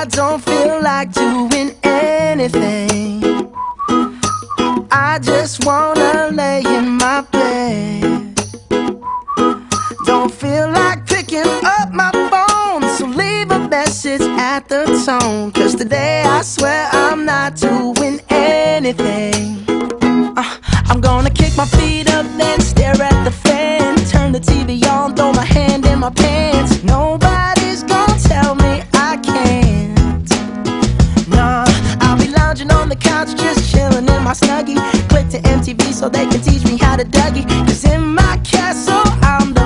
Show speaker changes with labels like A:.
A: don't feel like doing anything. I just wanna lay in my bed. Don't feel like picking up my phone, so leave a message at the tone. 'Cause today I swear I'm not doing anything. I'm gonna kick my feet up, then stare at the fan. Turn the TV on, throw my hand in my pants. Nobody's gonna tell me I can't. Nah, I'll be lounging on the couch, just chilling in my Snuggie. Click to MTV so they can teach me how to Dougie. 'Cause in my castle, I'm the